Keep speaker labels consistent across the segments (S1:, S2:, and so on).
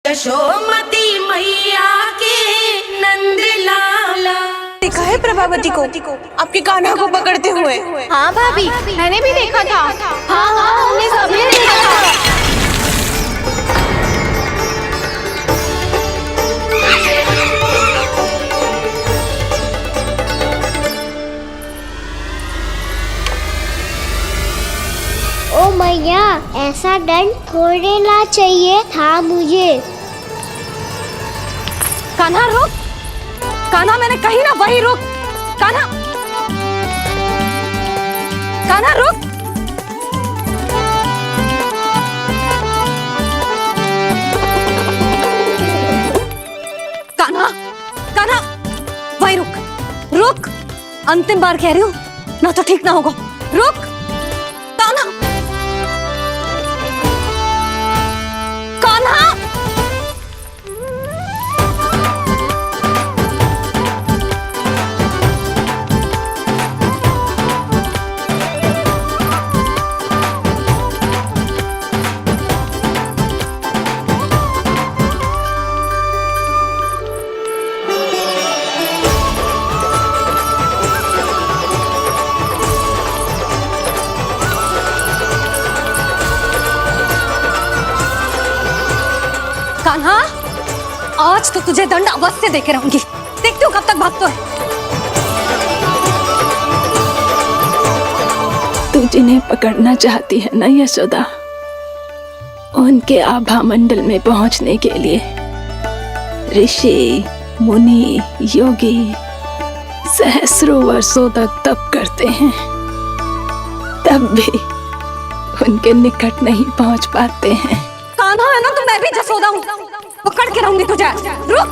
S1: यशोमती मैया के नंद लाला।
S2: देखा है प्रभावती को आपके कान्हा को पकड़ते हुए?
S3: हाँ भाभी, मैंने भी देखा था। हाँ हमने सबने देखा था।
S4: ओ मैया, ऐसा दंड थोड़े ना चाहिए था मुझे।
S3: कान्हा रुक, कान्हा मैंने कही ना वही रुक। कान्हा, कान्हा रुक। कान्हा, कान्हा वही रुक, रुक। अंतिम बार कह रही हूँ, ना तो ठीक ना होगा। रुक कान्हा, कान्हा। कान्हा, आज तो तुझे दंड अवश्य देके रहूंगी। देखती हूँ कब तक भागते है।
S5: तू जिन्हें पकड़ना चाहती है ना यशोदा, उनके आभा मंडल में पहुंचने के लिए ऋषि, मुनि, योगी सहस्रों वर्षों तक तप करते हैं, तब भी उनके निकट नहीं पहुंच पाते हैं।
S3: कान्हा है ना, तो मैं भी जसोदा हूँ, पकड़ के रहूंगी तुझे। रुक,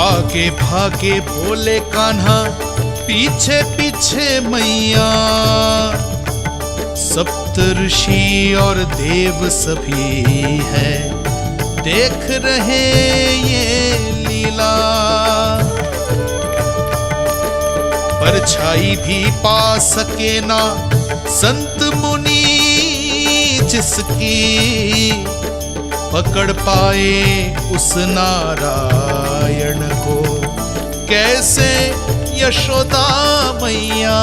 S6: आगे भागे बोले कान्हा, पीछे पीछे मैया। सप्तऋषि और देव सभी है, देख रहे ये लीला। परछाई भी पा सके ना संत मुनि जिसकी, पकड़ पाए उस नारायण को कैसे यशोदा मैया।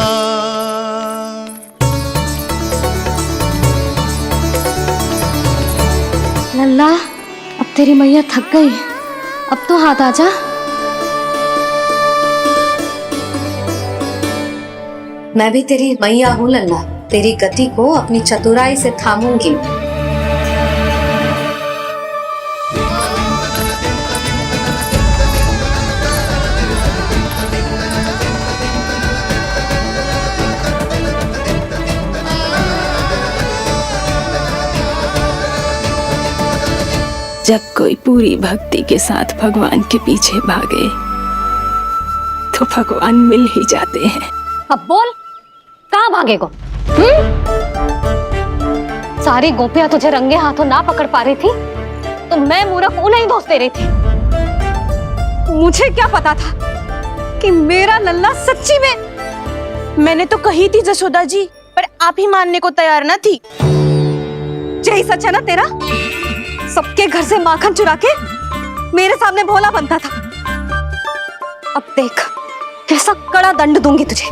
S3: लल्ला, अब तेरी मैया थक गई, अब तो हाथ आजा।
S7: मैं भी तेरी मैया हूँ लल्ला, तेरी गति को अपनी चतुराई से थामूंगी।
S5: जब कोई पूरी भक्ति के साथ भगवान के पीछे भागे तो भगवान मिल ही जाते हैं।
S3: अब बोल, कहाँ भागेगो? सारी गोपियां तुझे रंगे हाथों ना पकड़ पा रही थी, तो मैं मूर्ख उन्हें ही दोष दे रही थी। मुझे क्या पता था कि मेरा लल्ला सच्ची में।
S2: मैंने तो कही थी जसोदा जी, पर आप ही मानने को तैयार न थी।
S3: यही सच है ना तेरा? सबके घर से माखन चुरा के मेरे सामने भोला बनता था। अब देख कैसा कड़ा दंड दूंगी तुझे।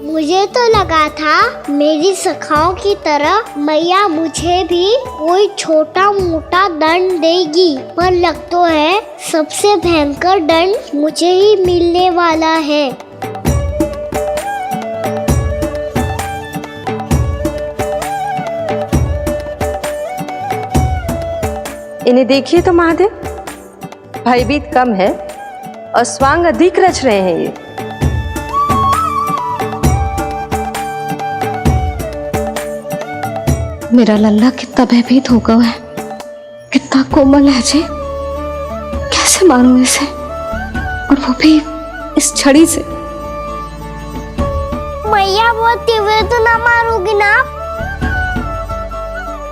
S4: मुझे तो लगा था मेरी सखाओं की तरह मैया मुझे भी कोई छोटा मोटा दंड देगी, पर लग तो है सबसे भयंकर दंड मुझे ही मिलने वाला है।
S8: इन्हें देखिए तो महादेव, भयभीत कम है और स्वांग अधिक रच रहे हैं ये।
S3: मेरा लल्ला कितना भयभीत हो गया है, कितना कोमल है जी। कैसे मारूं इसे, और वो भी इस छड़ी से।
S4: मैया बहुत तीव्र तो ना मारोगी ना?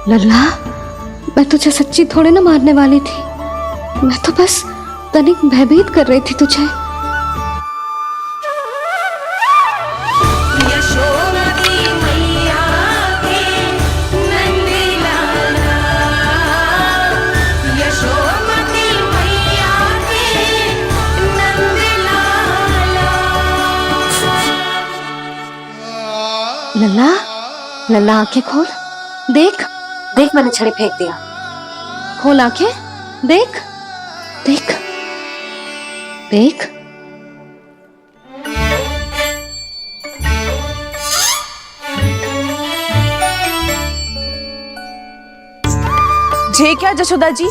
S3: लल्ला, मैं तुझे सच्ची थोड़े ना मारने वाली थी, मैं तो बस तनिक भयभीत कर रही थी तुझे।
S1: यशोमती मैया के नंद लाला, यशोमती मैया के नंद लाला।
S3: लल्ला, लल्ला आंखें खोल, देख
S7: देख मैंने छड़ी फेंक दिया।
S3: खोल आंखें, देख देख देख।
S2: जे क्या जशोदा जी,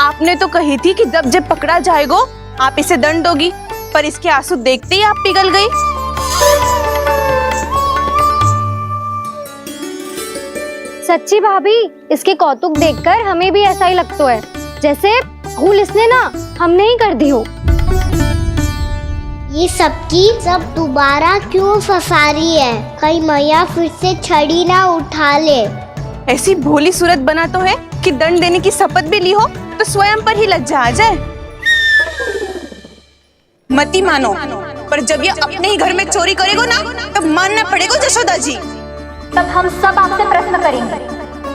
S2: आपने तो कही थी कि जब जब पकड़ा जाएगा आप इसे दंड दोगी, पर इसके आंसू देखते ही आप पिघल गई।
S3: सच्ची भाभी, इसके कौतुक देखकर हमें भी ऐसा ही लगता है, जैसे भूल इसने ना हमने ही कर दी हो।
S4: ये सबकी सब दोबारा क्यों फंसा रही है? कहीं मैया फिर से छड़ी ना उठा ले।
S2: ऐसी भोली सूरत बना तो है कि दंड देने की शपथ भी ली हो तो स्वयं पर ही लज्जा आ जाए। मती मानो, पर जब ये अपने ही घर में चोरी करेगो ना, तब मानना पड़ेगा जशोदा जी।
S3: तब हम सब आपसे प्रश्न करेंगे,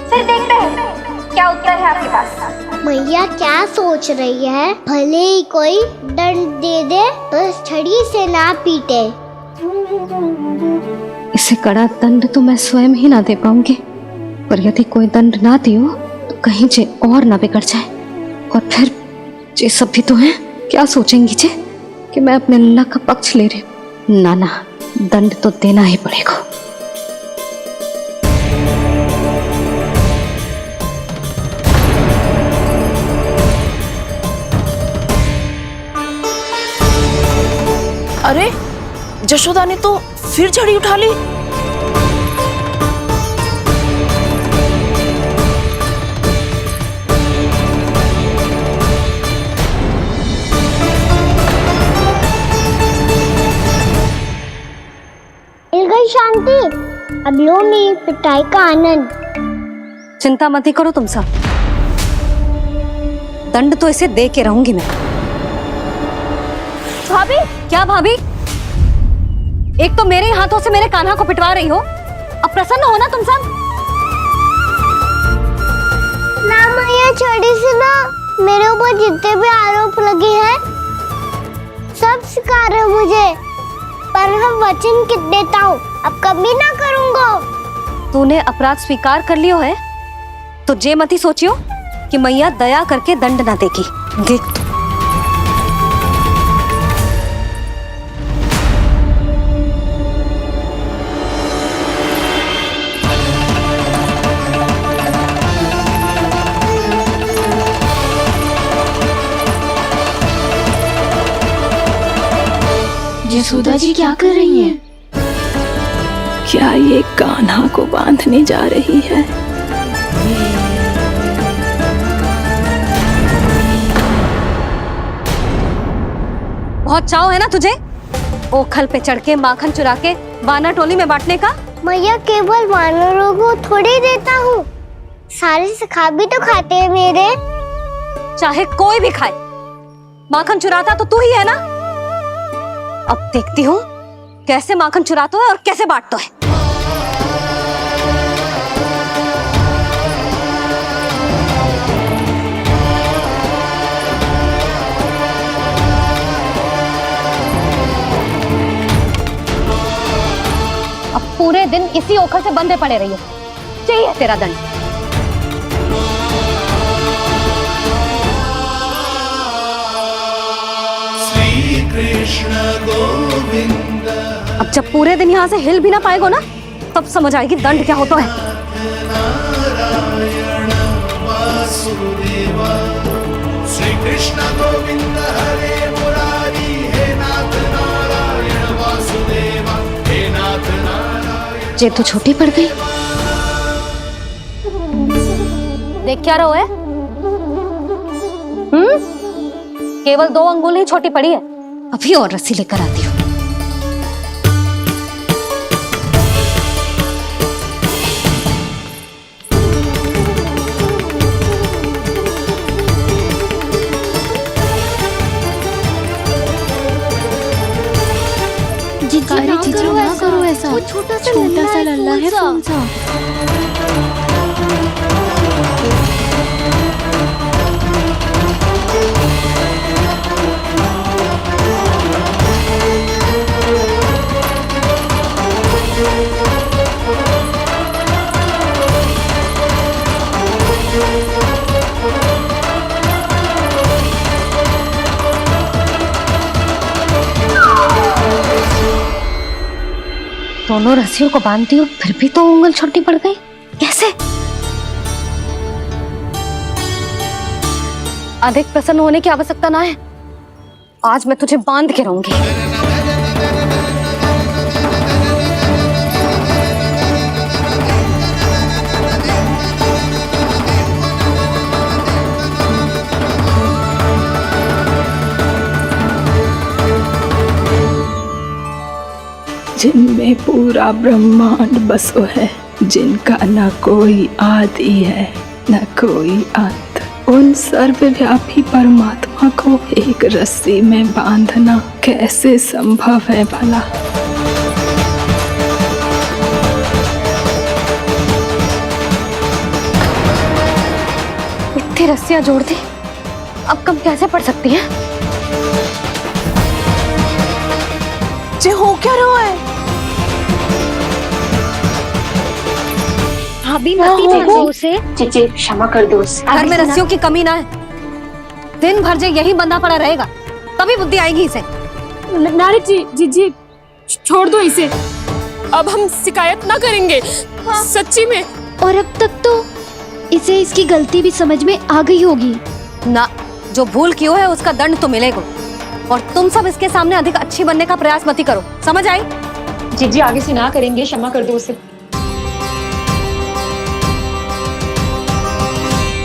S3: फिर देखते हैं क्या उत्तर है आपके पास।
S4: मैया क्या सोच रही है? भले ही कोई दंड दे दे, बस छड़ी से ना पीटे।
S3: इसे कड़ा दंड तो मैं स्वयं ही ना दे पाऊंगी, पर यदि कोई दंड ना दियो तो कहीं जे और ना बिगड़ जाए, और फिर जे सब भी तो हैं, क्या सोचेंगी जे कि मैं अपने लल्ला का पक्ष ले रही हूँ। ना ना, दंड तो देना ही पड़ेगा।
S2: अरे जशोदा ने तो फिर छड़ी उठा ली।
S4: मिल गई शांति, अब लो मेरी पिटाई का आनंद।
S3: चिंता मत ही करो तुम सब, दंड तो इसे दे के रहूंगी मैं। भाभी, क्या भाभी? एक तो मेरे हाथों से मेरे कान्हा को पिटवा रही हो, अब प्रसन्न हो ना तुम सब?
S4: ना मैया, छड़ी से ना मेरे ऊपर जितने भी आरोप लगे हैं सब स्वीकार है मुझे, पर हम वचन कित देता हूँ, अब कभी ना करूँगा।
S3: तूने अपराध स्वीकार कर लियो है तो जे मत ही सोचियो कि मैया दया करके दंड ना देगी। देख
S5: यशोदा जी क्या कर रही हैं? क्या ये कान्हा को बांधने जा रही है?
S3: बहुत चाव है ना तुझे ओखल पे चढ़ के माखन चुरा के वानर टोली में बांटने का?
S4: मैया, केवल वानरों को थोड़ी देता हूँ, सारे सखा भी तो खाते हैं मेरे।
S3: चाहे कोई भी खाए, माखन चुराता तो तू ही है ना। अब देखती हूँ कैसे माखन चुराता है और कैसे बांटता है। अब पूरे दिन इसी ओखल से बंधे पड़े रहिए, चाहिए तेरा दंड। अब जब पूरे दिन यहाँ से हिल भी ना पाएगो ना, तब समझ आएगी दंड क्या होता है।
S6: श्री कृष्ण गोविंद हरे मुरारी, हे नाथ नारायण वासुदेव, हे नाथ नारायण।
S3: जे तो छोटी पड़ गई। देख क्या रहो है? केवल 2 अंगुल ही छोटी पड़ी है, अभी और रस्सी लेकर आती हूँ।
S4: जीजी ना करो ऐसा। वो छोटा सा लल्ला है कौन सा?
S3: दोनों रस्सियों को बांधती हूँ, फिर भी तो उंगल छोटी पड़ गई। कैसे? अधिक प्रसन्न होने की आवश्यकता ना है, आज मैं तुझे बांध के रहूंगी।
S5: जिनमें पूरा ब्रह्मांड बसो है, जिनका न कोई आदि है न कोई अंत, उन सर्वव्यापी परमात्मा को एक रस्सी में बांधना कैसे संभव है भला?
S3: इतनी रस्सियां जोड़ दी, अब कम कैसे पड़ सकती हैं?
S2: जे हो क्या रहा है?
S3: भाभी मती देखो उसे।
S9: जीजी क्षमा कर दो उसे।
S3: घर में रस्सियों की कमी ना है, दिन भर जे यही बंधा पड़ा रहेगा, तभी बुद्धि आएगी इसे।
S9: नारी जी छोड़ दो इसे, अब हम शिकायत ना करेंगे। सच्ची में।
S4: और अब तक तो इसे इसकी गलती भी समझ में आ गई होगी
S3: ना। जो भूल की है उसका दंड तो मिलेगा, और तुम सब इसके सामने अधिक अच्छी बनने का प्रयास मत करो, समझ आई?
S9: जीजी आगे से ना करेंगे, क्षमा कर दो उसे।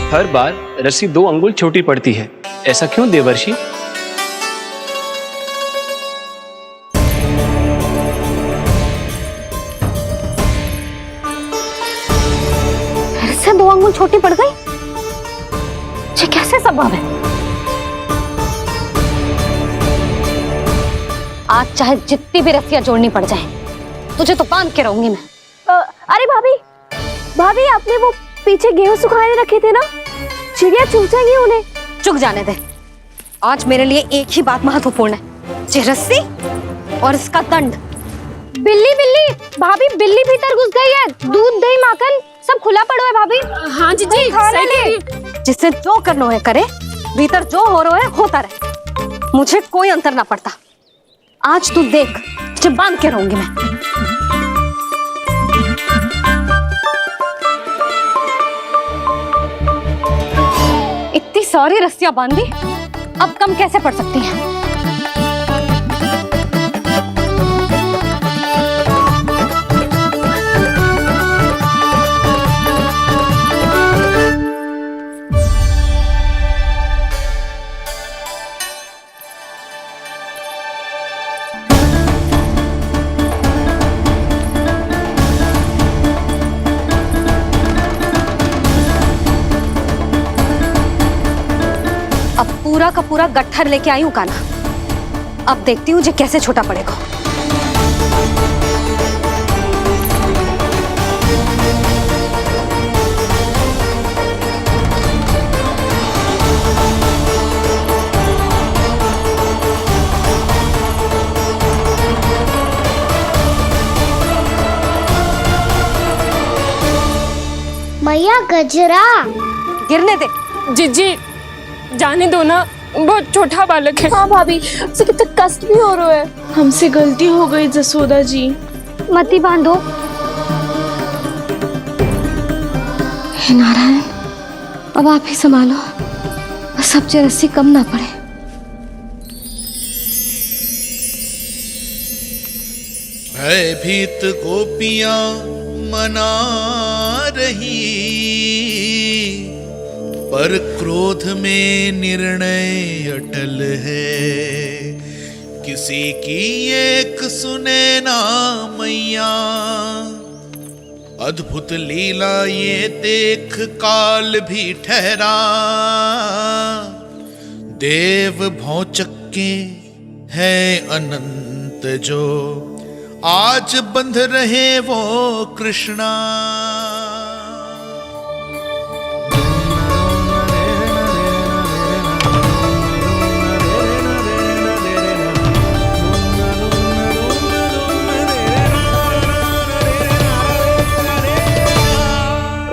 S10: हर बार रस्सी 2 अंगुल छोटी पड़ती है, ऐसा क्यों देवर्षि?
S3: फिर से 2 अंगुल छोटी पड़ गई? ये कैसे संभव है? आज चाहे जितनी भी रस्सियां जोड़नी पड़ जाए, तुझे तो बांध के रहूंगी मैं।
S2: अरे भाभी आपने वो पीछे गेहूं सुखाए रखे थे ना, चिड़िया चुग जाएंगी उन्हें।
S3: चुक जाने दे, आज मेरे लिए एक ही बात महत्वपूर्ण है, ये रस्सी और इसका दंड।
S2: बिल्ली भाभी, बिल्ली भीतर घुस गई है, दूध दही माखन सब खुला पड़ो है भाभी।
S9: हाँ जीजी सही कह रही है।
S3: जिससे जो करना है करे, भीतर जो हो रहा है होता रहे, मुझे कोई अंतर ना पड़ता। आज तू देख, तुझे बांध के रहूंगी मैं। इतनी सारी रस्सियां बांधी, अब कम कैसे पड़ सकती हैं? पूरा का पूरा गट्ठर लेके आई हूं काना, अब देखती हूँ जे कैसे छोटा पड़ेगा।
S4: मैया गजरा
S3: गिरने दे।
S9: जीजी जाने दो ना, बहुत छोटा बालक है।
S2: हाँ भाभी, उसे कितना कष्ट भी हो रहा है। हमसे गलती हो गई जसोदा जी।
S3: मती बांधो। हे नारायण, अब आप ही संभालो, बस अब जे रस्सी कम ना पड़े।
S6: भयभीत गोपियां मना रही, पर क्रोध में निर्णय अटल है, किसी की एक सुने ना मैया। अद्भुत लीला ये देख काल भी ठहरा, देव भौचक्के है अनंत जो आज बंध रहे वो कृष्णा।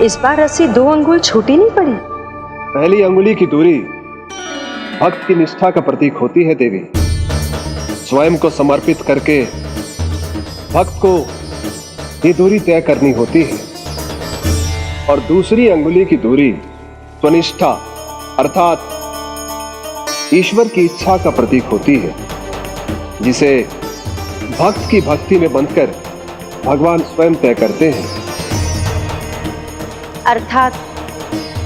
S8: इस बार रस्सी 2 अंगुल छोटी नहीं पड़ी।
S11: पहली अंगुली की दूरी भक्त की निष्ठा का प्रतीक होती है देवी। स्वयं को समर्पित करके भक्त को ये दूरी तय करनी होती है। और दूसरी अंगुली की दूरी स्वनिष्ठा अर्थात ईश्वर की इच्छा का प्रतीक होती है, जिसे भक्त की भक्ति में बंधकर भगवान स्वयं तय करते हैं।
S8: अर्थात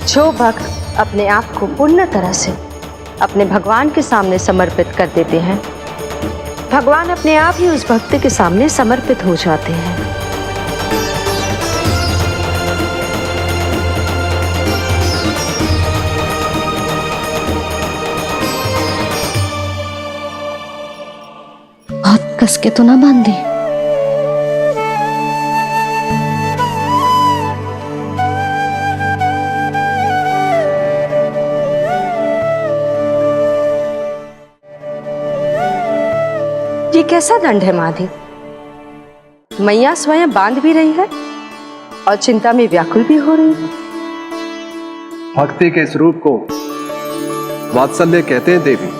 S8: जो भक्त अपने आप को पूर्ण तरह से अपने भगवान के सामने समर्पित कर देते हैं, भगवान अपने आप ही उस भक्त के सामने समर्पित हो जाते हैं।
S3: बहुत कस के तो ना बांधी।
S8: ये कैसा दंड है माधी? मैया स्वयं बांध भी रही है और चिंता में व्याकुल भी हो रही है।
S11: भक्ति के इस रूप को वात्सल्य कहते हैं देवी।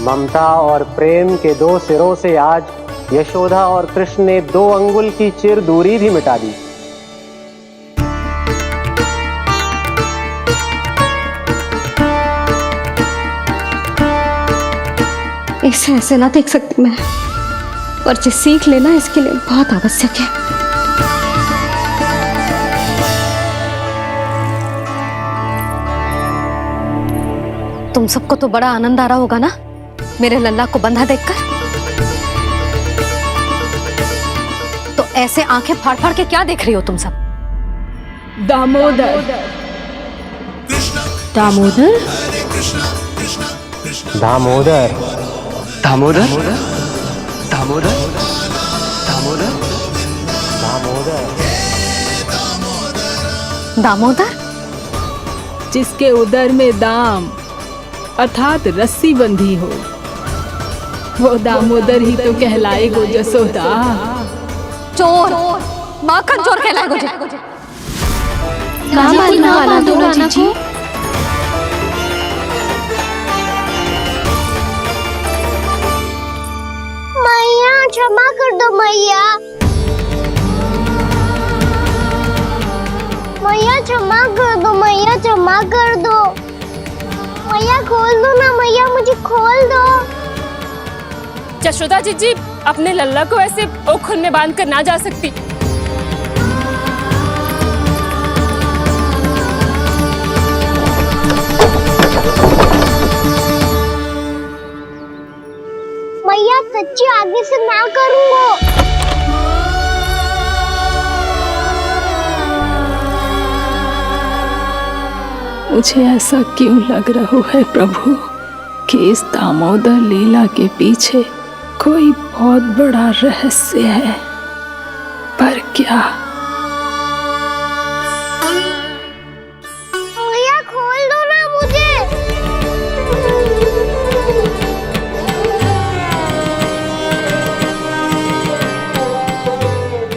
S12: ममता और प्रेम के 2 सिरों से आज यशोदा और कृष्ण ने 2 अंगुल की चिर दूरी भी मिटा दी।
S3: इसे ऐसे ना देख सकती मैं, पर जो सीख लेना इसके लिए बहुत आवश्यक है। तुम सबको तो बड़ा आनंद आ रहा होगा ना मेरे लल्ला को बंधा देखकर। तो ऐसे आंखें फाड़ फाड़ के क्या देख रही हो तुम सब?
S5: दामोदर
S3: दामोदर
S12: दामोदर
S10: दामोदर दामोदर दामोदर
S12: दामोदर
S3: दामोदर
S5: जिसके उदर में दाम अर्थात रस्सी बंधी हो, वो दामोदर ही तो कहलाएगो जसोदा।
S3: चोर माखन चोर कहलाएगो जे।
S1: ना मानना वाला दो जीजी।
S4: मैया क्षमा कर दो मैया। मैया क्षमा कर दो, मैया क्षमा कर दो। मैया खोल दो ना मैया, मुझे खोल दो।
S9: जशोदा जीजी अपने लल्ला को ऐसे ओखर में बांध कर ना जा सकती।
S4: मैया सच्ची आगे से ना करूंगा।
S5: मुझे ऐसा क्यों लग रहा है प्रभु कि इस दामोदर लीला के पीछे कोई बहुत बड़ा रहस्य है, पर क्या?
S4: मैया खोल दो ना मुझे।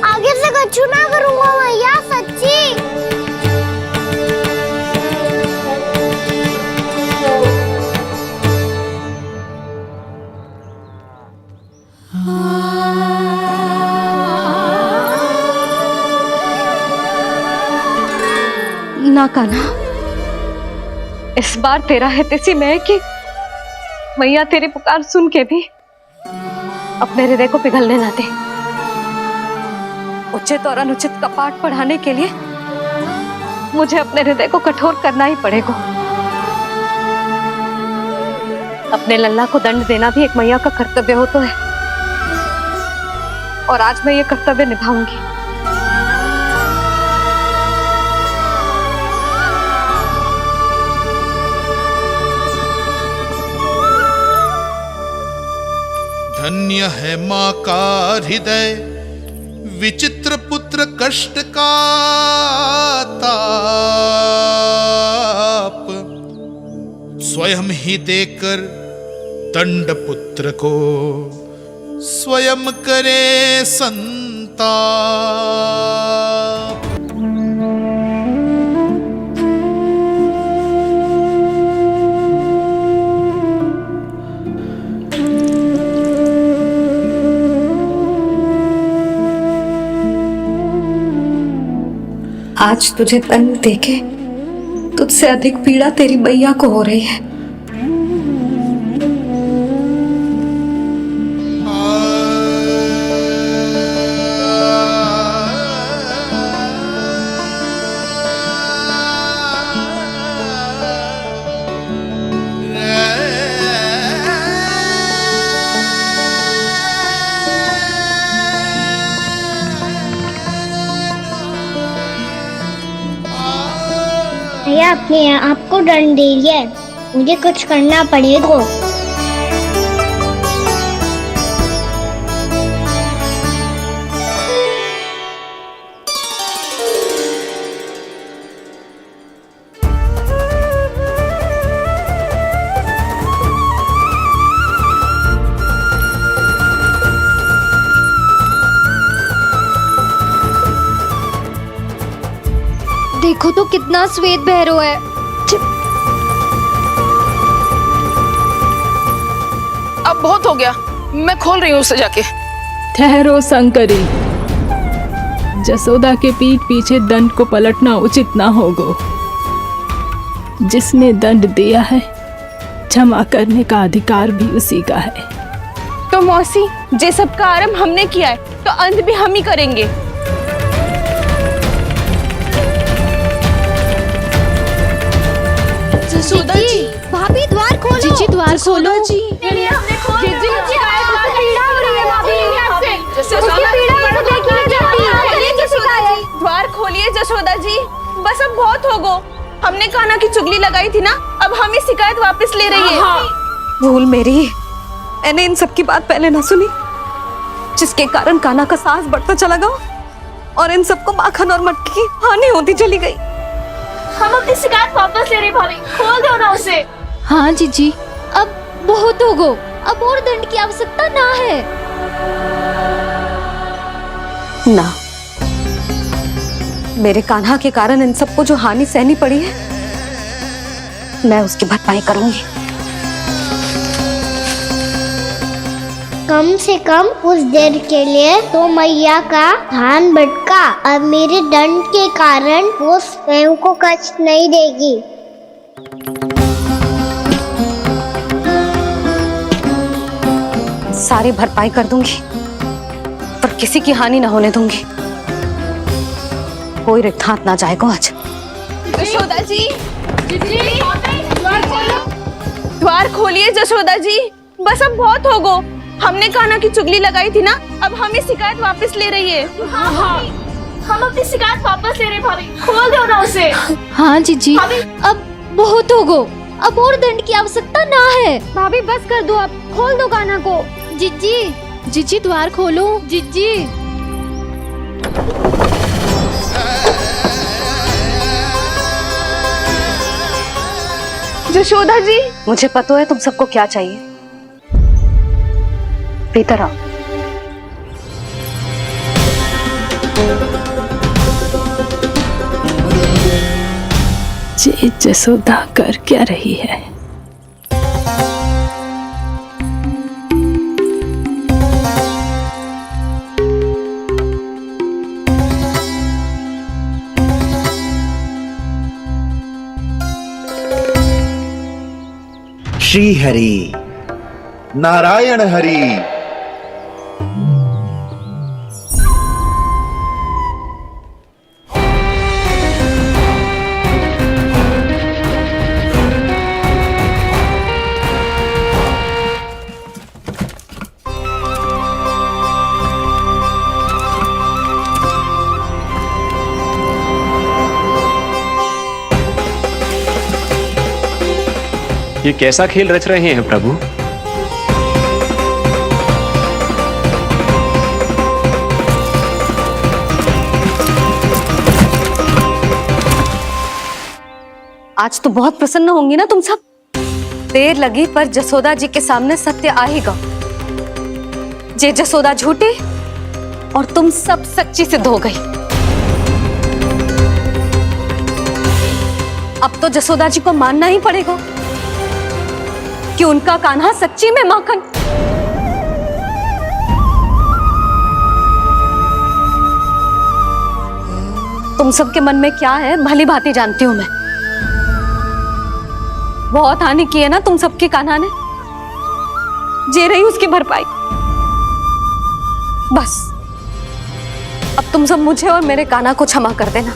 S4: आगे से कछु ना करूंगा मैया, सच्ची।
S3: ना कान्हा, इस बार तेरा है तेसी मैं कि मैया तेरी पुकार सुन के भी अपने हृदय को पिघलने ना दे। उचित और अनुचित का पाठ पढ़ाने के लिए मुझे अपने हृदय को कठोर करना ही पड़ेगा। अपने लल्ला को दंड देना भी एक मैया का कर्तव्य हो तो है, और आज मैं ये कर्तव्य निभाऊंगी।
S6: धन्य है माँ का हृदय, विचित्र पुत्र कष्ट का ताप, स्वयं ही देकर दंड पुत्र को स्वयं करे संताप।
S7: आज तुझे दंड देके तुझसे अधिक पीड़ा तेरी मैया को हो रही है।
S4: भैया अपने आपको दंड दे रही है, मुझे कुछ करना पड़ेगा।
S1: देखो तो कितना श्वेत भैरव है।
S2: अब बहुत हो गया, मैं खोल रही हूँ उसे जाके।
S5: ठहरो शंकरी, जसोदा के पीठ पीछे दंड को पलटना उचित ना होगा। जिसने दंड दिया है, क्षमा करने का अधिकार भी उसी का है।
S2: तो मौसी, जे सब का आरंभ हमने किया है, तो अंत भी हम ही करेंगे।
S1: जसोदा जी, भाभी द्वार खोलो। जीजी द्वार खोलो। जी
S2: द्वार खोलिए जसोदा जी, बस अब बहुत हो गो। हमने कान्हा की चुगली लगाई थी ना, अब हम ही शिकायत वापस ले रही है।
S3: भूल मेरी, मैंने इन सब की बात पहले ना सुनी, जिसके कारण कान्हा का साहस बढ़ता चला गया और इन सबको माखन और मटकी की हानि होती चली गई।
S9: हम अपनी शिकायत वापस ले रहे भाभी, खोल दो ना उसे।
S1: हाँ जीजी, अब बहुत हो गो, अब और दंड की आवश्यकता ना है।
S3: ना, मेरे कान्हा के कारण इन सबको जो हानि सहनी पड़ी है, मैं उसकी भरपाई करूंगी।
S4: कम से कम कुछ देर के लिए तो मैया का ध्यान भटका, अब मेरे दंड के कारण वो स्वयं को कष्ट नहीं देगी।
S3: सारी भरपाई कर दूंगी, पर किसी की हानि न होने दूंगी। कोई रिक्त हाथ ना जाएगा आज।
S2: जसोदा जी, द्वार खोलिए जसोदा जी, बस अब बहुत हो गो। हमने कान्हा की चुगली लगाई थी ना, अब हम ही शिकायत वापस ले रही है।
S9: हाँ, हम अपनी शिकायत वापस ले रहे भाभी, खोल दो ना उसे।
S1: हाँ जीजी, अब बहुत हो गो, अब और दंड की आवश्यकता ना है।
S3: भाभी बस कर दो, अब खोल दो कान्हा को।
S1: जीजी, जीजी द्वार खोलो। जीजी,
S2: जशोदा जी,
S3: मुझे पता है तुम सबको क्या चाहिए। भीतर आओ।
S5: ये जसोदा कर क्या रही है?
S13: श्री हरि नारायण हरि।
S10: ये कैसा खेल रच रहे हैं प्रभु?
S3: आज तो बहुत प्रसन्न होंगी ना तुम सब। देर लगी पर जसोदा जी के सामने सत्य आएगा। जे जसोदा झूठी और तुम सब सच्ची सिद्ध हो गई। अब तो जसोदा जी को मानना ही पड़ेगा कि उनका कान्हा सच्ची में माखन। तुम सबके मन में क्या है भली भांति जानती हूं मैं। बहुत हानि की है ना तुम सबके कान्हा ने, जे रही उसकी भरपाई। बस अब तुम सब मुझे और मेरे कान्हा को क्षमा कर देना।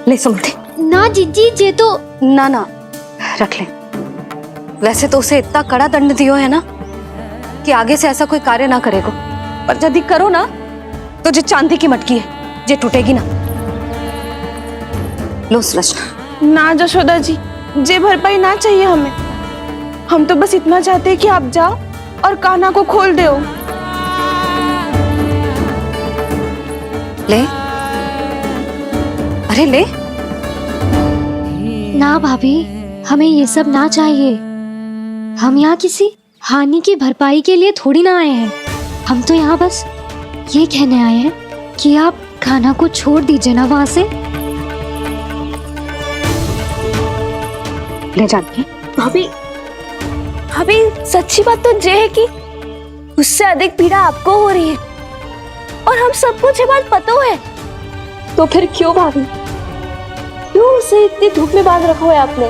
S3: ले सुमति।
S1: ना जीजी, जे तो
S3: ना रख ले। वैसे तो उसे इतना कड़ा दंड दियो है ना कि आगे से ऐसा कोई कार्य ना करेगा, पर यदि करो ना तो जो चांदी की मटकी है जे टूटेगी ना। लो सुलक्षणा।
S2: ना जशोदा जी, जे भरपाई ना चाहिए हमें। हम तो बस इतना चाहते हैं कि आप जाओ और कान्हा को खोल दो।
S3: ले, अरे ले।
S1: ना भाभी, हमें ये सब ना चाहिए। हम यहाँ किसी हानि की भरपाई के लिए थोड़ी ना आए हैं। हम तो यहाँ बस ये कहने आए हैं कि आप कान्हा को छोड़ दीजिए ना वहां से।
S3: ले जानकी।
S2: भाभी, भाभी सच्ची बात तो ये है कि उससे अधिक पीड़ा आपको हो रही है और हम सबको ये बात पता है। तो फिर क्यों भाभी, क्यों उसे इतनी धूप में बांध रखा है आपने?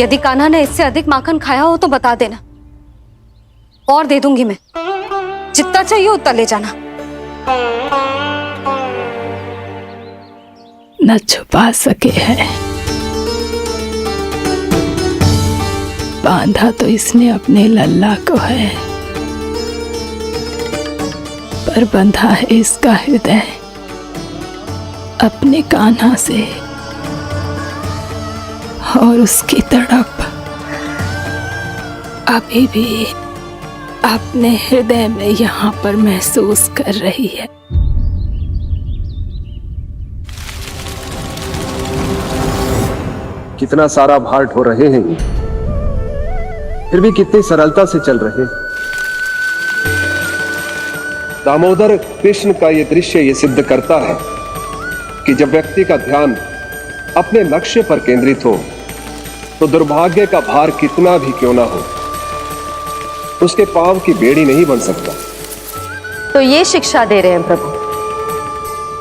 S3: यदि कान्हा ने इससे अधिक माखन खाया हो तो बता देना, और दे दूंगी मैं। जितना चाहिए उतना ले जाना।
S5: न छुपा सके हैं, बांधा तो इसने अपने लल्ला को है, पर बंधा है इसका हृदय अपने कान्हा से, और उसकी तड़प अभी भी अपने हृदय में यहाँ पर महसूस कर रही है।
S11: कितना सारा भार ढो रहे हैं, फिर भी कितनी सरलता से चल रहे हैं। दामोदर कृष्ण का यह दृश्य ये सिद्ध करता है कि जब व्यक्ति का ध्यान अपने लक्ष्य पर केंद्रित हो तो दुर्भाग्य का भार कितना भी क्यों ना हो, उसके पांव की बेड़ी नहीं बन सकता।
S8: तो ये शिक्षा दे रहे हैं प्रभु,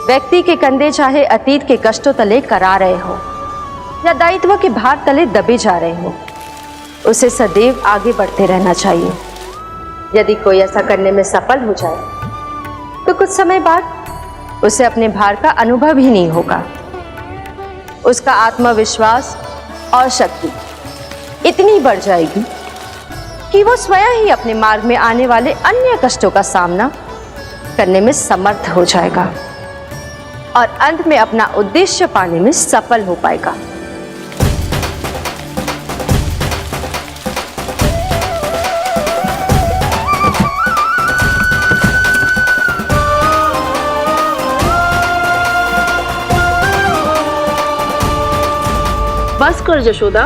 S8: व्यक्ति के कंधे चाहे अतीत के कष्टों तले करा रहे हो या दायित्व के भार तले दबे जा रहे हो, उसे सदैव आगे बढ़ते रहना चाहिए। यदि कोई ऐसा करने में सफल हो जाए तो कुछ समय बाद उसे अपने भार का अनुभव ही नहीं होगा। उसका आत्मविश्वास और शक्ति इतनी बढ़ जाएगी कि वो स्वयं ही अपने मार्ग में आने वाले अन्य कष्टों का सामना करने में समर्थ हो जाएगा और अंत में अपना उद्देश्य पाने में सफल हो पाएगा।
S2: बस कर जशोदा,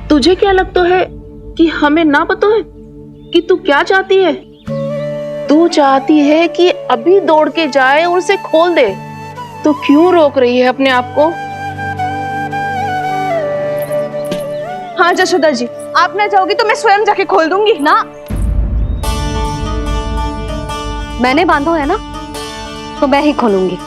S2: तुझे क्या लगता है कि हमें ना पता है कि तू क्या चाहती है? तू चाहती है कि अभी दौड़ के जाए और उसे खोल दे, तो क्यों रोक रही है अपने आप को? हाँ जशोदा जी, आप ना जाओगी तो मैं स्वयं जाके खोल दूंगी।
S3: ना, मैंने बांधो है ना, तो मैं ही खोलूंगी।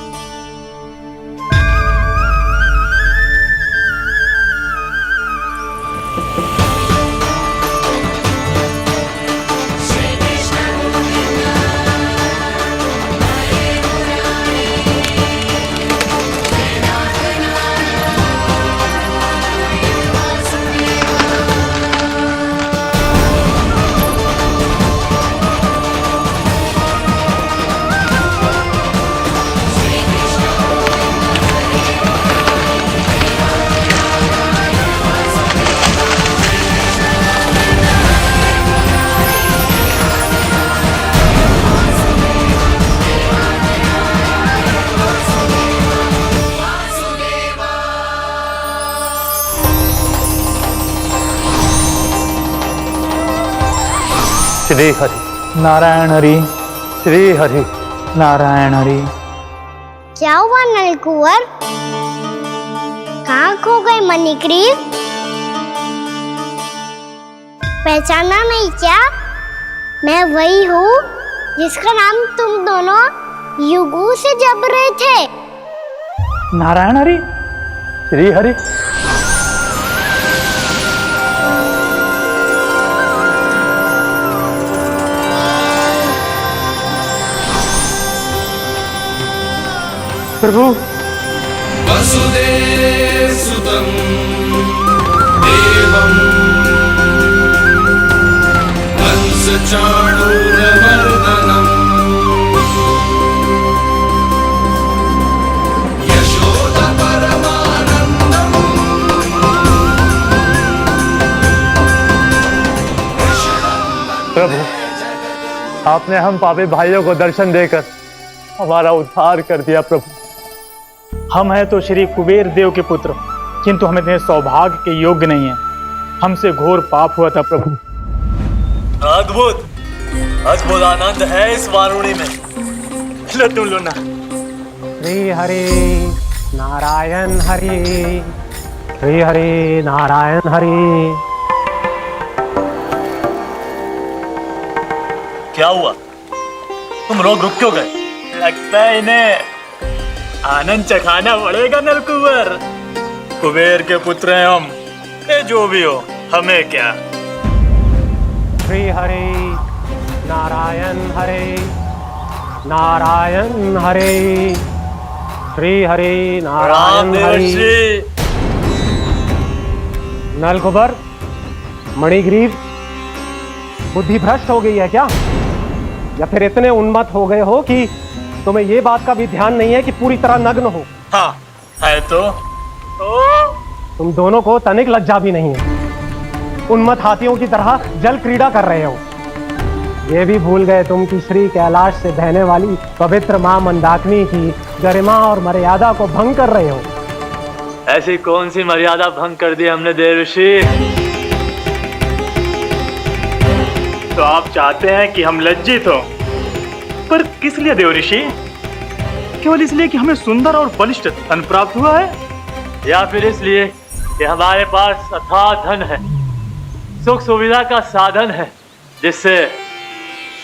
S12: श्री हरि नारायण हरि, श्री हरि नारायण हरि।
S4: क्या हुआ नलकुंवर? कहाँ खो गए मणिग्रीव? पहचाना नहीं क्या? मैं वही हूँ जिसका नाम तुम दोनों युगों से जप रहे थे।
S12: नारायण हरि, श्री हरि। प्रभु
S6: वसुदेव सुतं देवं कंस चाणूरमर्दनम् यशोदा परमानंदम्।
S12: प्रभु, आपने हम पापी भाइयों को दर्शन देकर हमारा उद्धार कर दिया। प्रभु, हम हैं तो श्री कुबेर देव के पुत्र, किंतु हम इतने सौभाग्य के योग्य नहीं हैं। हमसे घोर पाप हुआ था। प्रभु,
S14: अद्भुत अद्भुत आनंद है इस वारुणी में। लो तुम लो ना।
S12: श्री हरि नारायण हरि, श्री हरि नारायण हरि।
S14: क्या हुआ? तुम रुक क्यों गए? लगता है इन्हें आनंद चखाना पड़ेगा नलकुंवर। कुबेर के पुत्र हैं हम, ये जो भी हो हमें क्या।
S12: श्री हरि नारायण हरि, नारायण हरि, श्री हरि नारायण हरि। नलकुबर, मणिग्रीव, बुद्धि भ्रष्ट हो गई है क्या? या फिर इतने उन्मत्त हो गए हो कि तुम्हें ये बात का भी ध्यान नहीं है कि पूरी तरह नग्न हो?
S14: हाँ है तो
S12: तुम दोनों को तनिक लज्जा भी नहीं है। उन्मत्त हाथियों की तरह जल क्रीड़ा कर रहे हो। ये भी भूल गए तुम कि श्री कैलाश से बहने वाली पवित्र मां मंदाकिनी की गरिमा और मर्यादा को भंग कर रहे हो।
S14: ऐसी कौन सी मर्यादा भंग कर दी हमने देव ऋषि? तो आप चाहते हैं कि हम लज्जित हो, पर किस लिए देव ऋषि? केवल इसलिए कि हमें सुंदर और बलिष्ठ धन प्राप्त हुआ है, या फिर इसलिए कि हमारे पास अथाह धन है, सुख सुविधा का साधन है, जिससे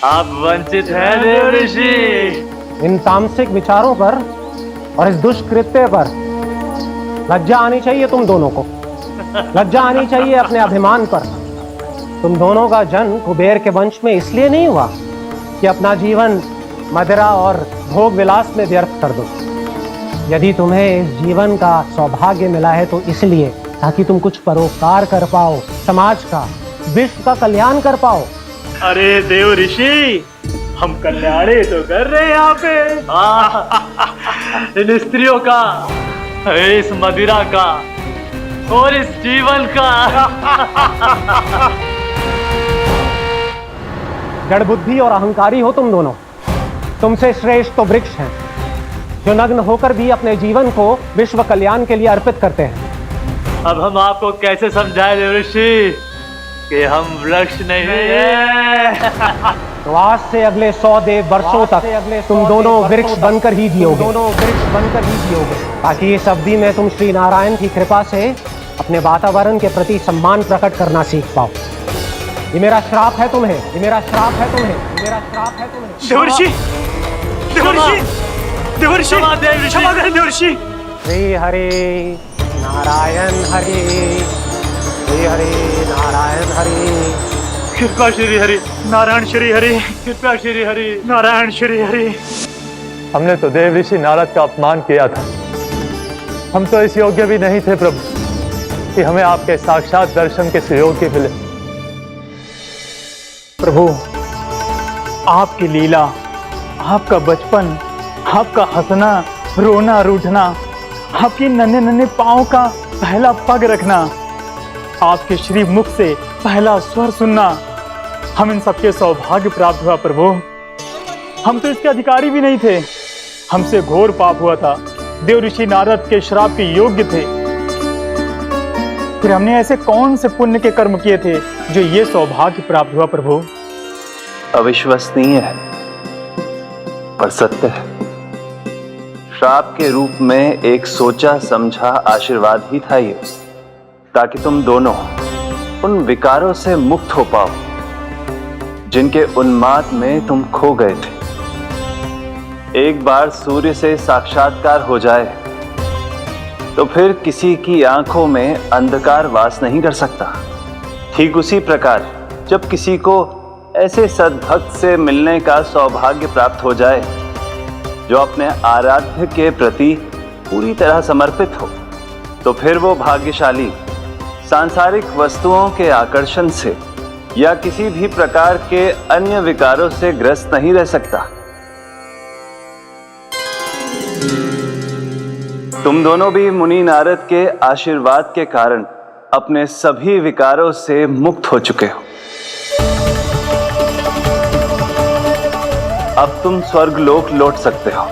S14: आप वंचित हैं देव ऋषि?
S12: इन तामसिक विचारों पर और इस दुष्कृत्य पर लज्जा आनी चाहिए तुम दोनों को। लज्जा आनी चाहिए अपने अभिमान पर। तुम दोनों का जन्म कुबेर के वंश में इसलिए नहीं हुआ कि अपना जीवन मदिरा और भोग विलास में व्यर्थ कर दो। यदि तुम्हें इस जीवन का सौभाग्य मिला है तो इसलिए ताकि तुम कुछ परोपकार कर पाओ, समाज का, विश्व का कल्याण कर पाओ।
S14: अरे देव ऋषि, हम कल्याण ही तो कर रहे हैं यहाँ पे। इन स्त्रियों का, इस मदिरा का और इस जीवन का।
S12: जड़ बुद्धि और अहंकारी हो तुम दोनों। तुमसे श्रेष्ठ तो वृक्ष हैं, जो नग्न होकर भी अपने जीवन को विश्व कल्याण के लिए अर्पित करते हैं।
S14: अब हम आपको कैसे समझाएं देव ऋषि कि हम वृक्ष नहीं हैं?
S12: तो आज से अगले 100 वर्षों तक तुम दोनों वृक्ष बनकर ही जियोगे। ताकि इस अवधि में तुम श्री नारायण की कृपा से अपने वातावरण के प्रति सम्मान प्रकट करना सीख पाओ। ये मेरा श्राप है तुम्हें, ये मेरा श्राप है तुम्हें, ये मेरा श्राप है तुम्हें।
S14: देवर्षि, देवर्षि, देवर्षि, क्षमा करें देवर्षि।
S12: श्री हरि नारायण हरि, श्री हरि नारायण हरि।
S14: कृपा श्री हरि नारायण, श्री हरि कृपा, श्री हरि नारायण, श्री हरि।
S12: हमने तो देव ऋषि नारद का अपमान किया था। हम तो इस योग्य भी नहीं थे प्रभु कि हमें आपके साक्षात दर्शन के सुयोग्य मिले। प्रभु, आपकी लीला, आपका बचपन, आपका हंसना, रोना, रूठना, आपके नन्हे नन्हे पाँव का पहला पग रखना, आपके श्री मुख से पहला स्वर सुनना, हम इन सबके सौभाग्य प्राप्त हुआ प्रभु। हम तो इसके अधिकारी भी नहीं थे। हमसे घोर पाप हुआ था, देव ऋषि नारद के श्राप के योग्य थे। फिर हमने ऐसे कौन से पुण्य के कर्म किए थे जो ये सौभाग्य प्राप्त हुआ प्रभु?
S15: अविश्वसनीय है पर सत्य है। श्राप के रूप में एक सोचा समझा आशीर्वाद ही था ये, ताकि तुम दोनों उन विकारों से मुक्त हो पाओ जिनके उन्माद में तुम खो गए थे। एक बार सूर्य से साक्षात्कार हो जाए तो फिर किसी की आंखों में अंधकार वास नहीं कर सकता। ठीक उसी प्रकार जब किसी को ऐसे सद्भक्त से मिलने का सौभाग्य प्राप्त हो जाए जो अपने आराध्य के प्रति पूरी तरह समर्पित हो, तो फिर वो भाग्यशाली सांसारिक वस्तुओं के आकर्षण से या किसी भी प्रकार के अन्य विकारों से ग्रस्त नहीं रह सकता। तुम दोनों भी मुनि नारद के आशीर्वाद के कारण अपने सभी विकारों से मुक्त हो चुके हो। अब तुम स्वर्गलोक लौट सकते हो।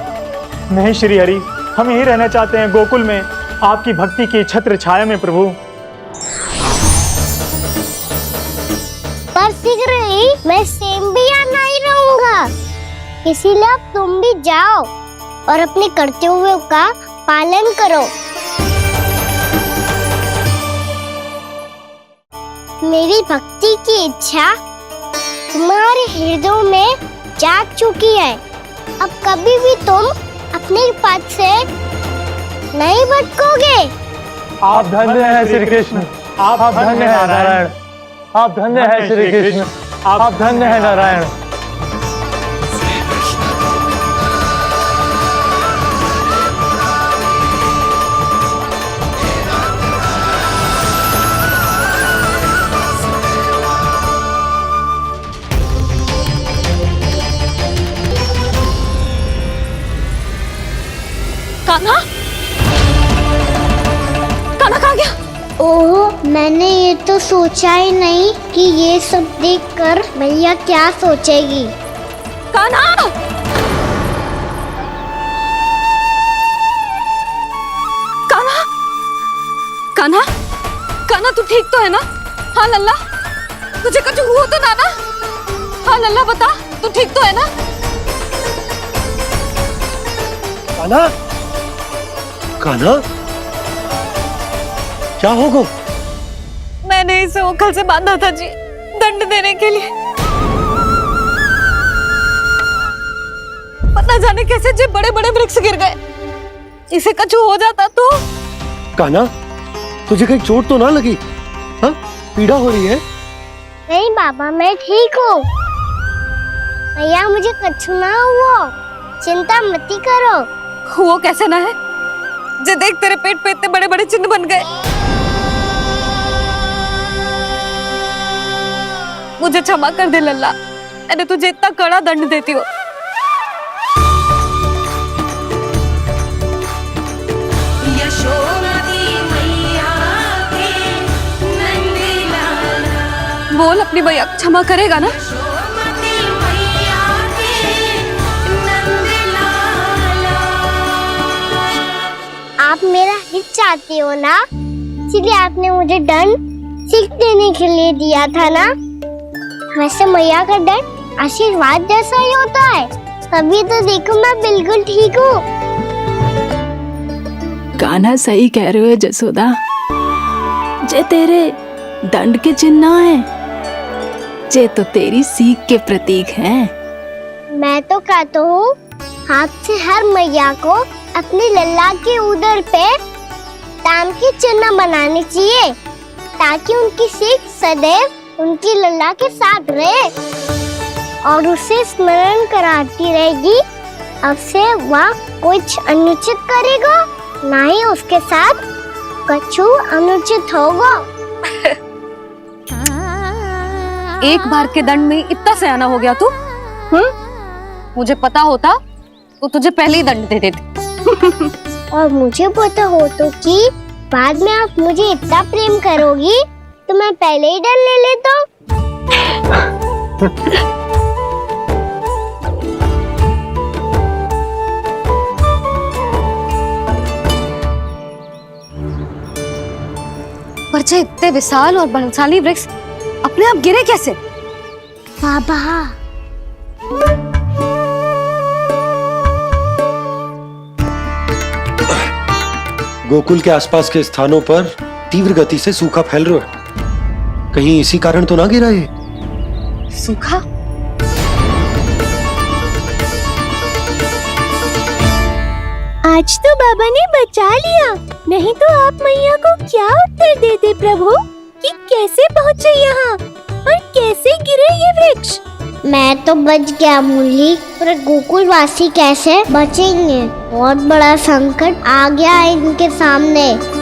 S14: नहीं श्री हरि, हम यही रहना चाहते हैं गोकुल में, आपकी भक्ति की छत्र छाया में प्रभु।
S4: पर शीघ्र ही मैं सेम्बिया नहीं रहूंगा, इसीलिए अब तुम भी जाओ और अपने कर्तव्यों का पालन करो। मेरी भक्ति की इच्छा तुम्हारे हृदय में जाग चुकी है। अब कभी भी तुम अपने पथ से नहीं भटकोगे।
S12: आप धन्य हैं श्री कृष्ण, आप धन्य हैं नारायण, आप धन्य हैं श्री कृष्ण, आप धन्य हैं नारायण।
S3: कान्हा, कान्हा कहाँ गया?
S4: ओह, मैंने ये तो सोचा ही नहीं कि ये सब देखकर मैया क्या सोचेगी।
S3: कान्हा! कान्हा! कान्हा! कान्हा तू ठीक तो है ना? हाँ लल्ला, तुझे कुछ हुआ तो ना? हाँ लल्ला बता, तू ठीक तो है ना?
S12: कान्हा, कान्हा, क्या होगा?
S3: मैंने इसे ओखल से बांधा था जी, दंड देने के लिए। पता जाने कैसे जे बड़े बड़े वृक्ष गिर गए। इसे कुछ हो जाता तो?
S12: कान्हा, तुझे कहीं चोट तो ना लगी? हाँ, पीड़ा हो रही है?
S4: नहीं बाबा, मैं ठीक हूँ। भैया मुझे कुछ ना हुआ, चिंता मत करो।
S3: वो कैसे ना है? जे देख तेरे पेट पे इतने बड़े बड़े चिन्ह बन गए। मुझे क्षमा कर दे लल्ला, मैंने तुझे इतना कड़ा दंड देती हो। बोल अपनी भैया क्षमा करेगा ना?
S4: आप मेरा हित चाहते हो ना, इसलिए आपने मुझे दंड सीख देने के लिए दिया था ना। वैसे मैया का दंड आशीर्वाद जैसा ही होता है, तभी तो देखो मैं बिल्कुल ठीक हूँ।
S5: कान्हा सही कह रहे हो जसोदा, जे तेरे दंड के चिन्ह है, जे तो तेरी सीख के प्रतीक हैं।
S4: मैं तो कहता हूँ हाथ से हर मैया को अपनी लल्ला के उदर पे ताम के चिन्ह बनाने चाहिए, ताकि उनकी सीख सदैव उनकी लल्ला के साथ रहे और उसे स्मरण कराती रहेगी। अब से वह कुछ अनुचित करेगा, ना ही उसके साथ कुछ अनुचित होगा।
S3: एक बार के दंड में इतना सयाना हो गया तू? मुझे पता होता तो तुझे पहले ही दंड दे देती।
S4: और मुझे पता हो तो कि बाद में आप मुझे इतना प्रेम करोगी तो मैं पहले ही डर ले लेता हूँ।
S3: पर जे इतने विशाल और बलशाली वृक्ष अपने आप गिरे कैसे?
S4: बाबा,
S16: गोकुल के आसपास के स्थानों पर तीव्र गति से सूखा फैल रहा है। कहीं इसी कारण तो ना गिरा ये?
S1: सूखा?
S4: आज तो बाबा ने बचा लिया, नहीं तो आप मैया को क्या उत्तर देते प्रभु कि कैसे पहुँचे यहाँ और कैसे गिरे ये वृक्ष। मैं तो बच गया मुरली, पर गोकुल वासी कैसे बचेंगे? बहुत बड़ा संकट आ गया है इनके सामने।